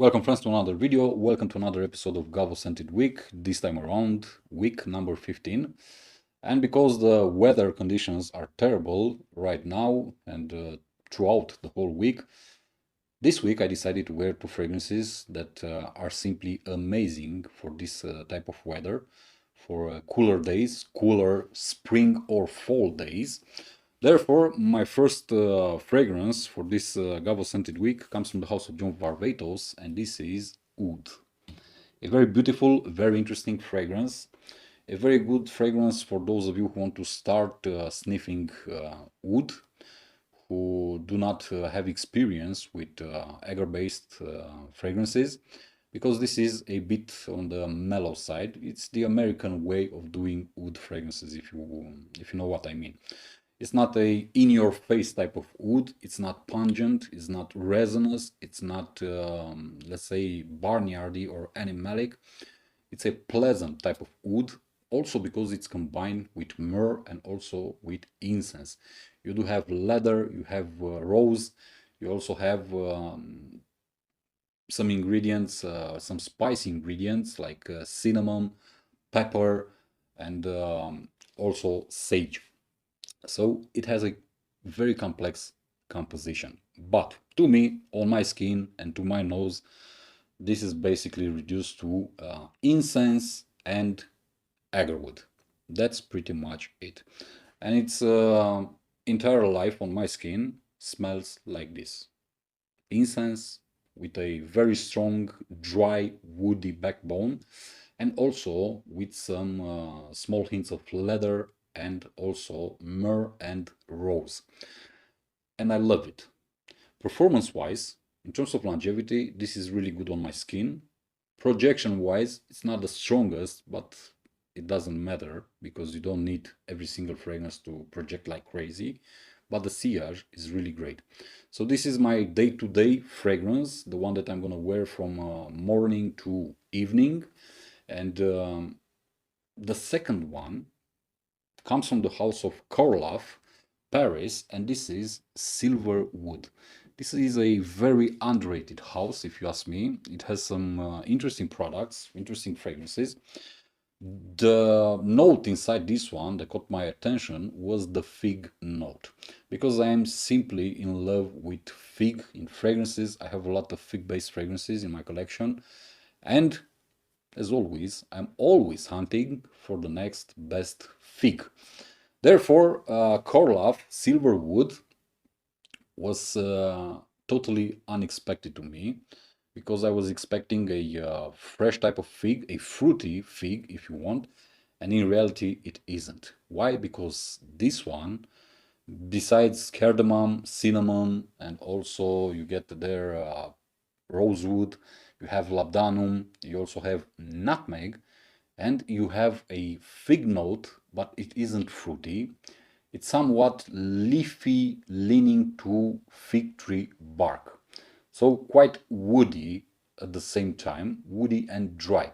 Welcome friends to another video, welcome to another episode of GaVo Scented Week, this time around week number 15. And because the weather conditions are terrible right now and throughout the whole week, this week I decided to wear two fragrances that are simply amazing for this type of weather, for cooler days, cooler spring or fall days. Therefore, my first fragrance for this GaVo Scented Week comes from the house of John Varvatos, and this is Oud. A very beautiful, very interesting fragrance. A very good fragrance for those of you who want to start sniffing wood, who do not have experience with agar-based fragrances, because this is a bit on the mellow side. It's the American way of doing wood fragrances, if you know what I mean. It's not a in-your-face type of wood. It's not pungent. It's not resinous. It's not, let's say, barnyardy or animalic. It's a pleasant type of wood, also because it's combined with myrrh and also with incense. You do have leather, you have rose, you also have some ingredients, some spicy ingredients like cinnamon, pepper, and also sage. So it has a very complex composition. But to me, on my skin and to my nose, this is basically reduced to incense and agarwood. That's pretty much it. And its entire life on my skin smells like this. Incense with a very strong, dry, woody backbone, and also with some small hints of leather and also myrrh and rose. And I love it. Performance-wise, in terms of longevity, this is really good on my skin. Projection-wise, it's not the strongest, but it doesn't matter because you don't need every single fragrance to project like crazy. But the sillage is really great. So this is my day-to-day fragrance, the one that I'm gonna wear from morning to evening. And the second one comes from the house of Korlaf, Paris, and this is Silver Wood. This is a very underrated house, if you ask me. It has some interesting products, interesting fragrances. The note inside this one that caught my attention was the fig note, because I am simply in love with fig in fragrances. I have a lot of fig-based fragrances in my collection, and as always, I'm always hunting for the next best fig. Therefore, Korlaf Silverwood was totally unexpected to me, because I was expecting a fresh type of fig, a fruity fig if you want, and in reality it isn't. Why? Because this one, besides cardamom, cinnamon, and also you get there rosewood, you have labdanum, you also have nutmeg, and you have a fig note, but it isn't fruity. It's somewhat leafy, leaning to fig tree bark. So quite woody at the same time, woody and dry.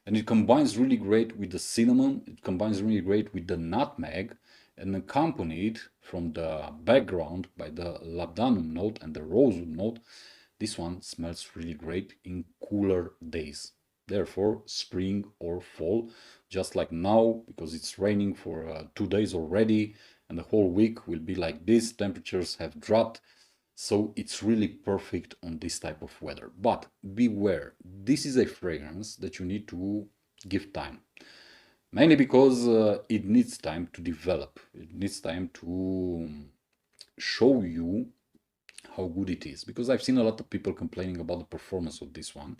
And it combines really great with the cinnamon, it combines really great with the nutmeg, and accompanied from the background by the labdanum note and the rosewood note. This one smells really great in cooler days. Therefore, spring or fall, just like now, because it's raining for 2 days already, and the whole week will be like this. Temperatures have dropped, so it's really perfect on this type of weather. But beware, this is a fragrance that you need to give time. Mainly because it needs time to develop. It needs time to show you how good it is. Because I've seen a lot of people complaining about the performance of this one,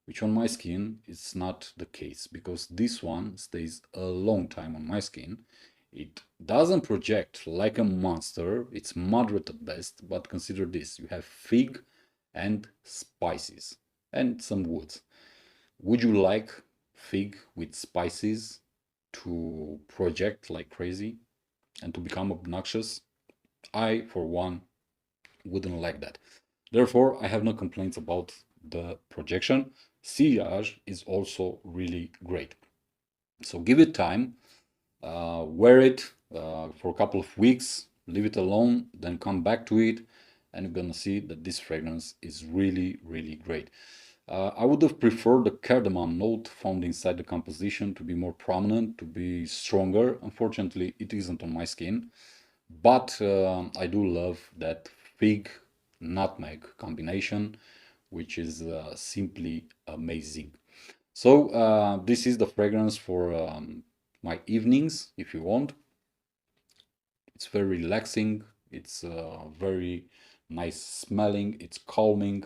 which on my skin is not the case, because this one stays a long time on my skin. It doesn't project like a monster, it's moderate at best, but consider this, you have fig and spices and some woods. Would you like fig with spices to project like crazy and to become obnoxious? I, for one, wouldn't like that. Therefore, I have no complaints about the projection. Sillage is also really great. So give it time, wear it for a couple of weeks, leave it alone, then come back to it, and you're gonna see that this fragrance is really, really great. I would have preferred the cardamom note found inside the composition to be more prominent, to be stronger. Unfortunately, it isn't on my skin, but I do love that fig nutmeg combination, which is simply amazing. So this is the fragrance for my evenings, if you want. It's very relaxing. It's very nice smelling. It's calming.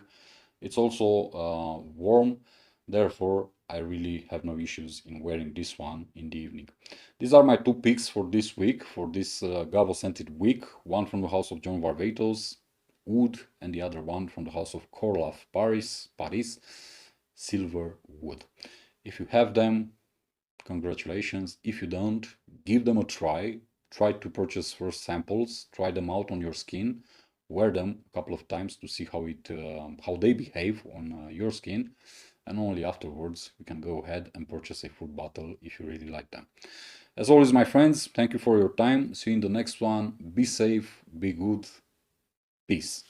It's also warm. Therefore, I really have no issues in wearing this one in the evening. These are my two picks for this week, for this GaVo Scented week. One from the house of John Varvatos, Wood, and the other one from the house of Corlaf, Paris, Silver Wood. If you have them, congratulations. If you don't, give them a try. Try to purchase first samples, try them out on your skin, wear them a couple of times to see how they behave on your skin, and only afterwards you can go ahead and purchase a full bottle if you really like them. As always, my friends, thank you for your time. See you in the next one. Be safe, be good, peace.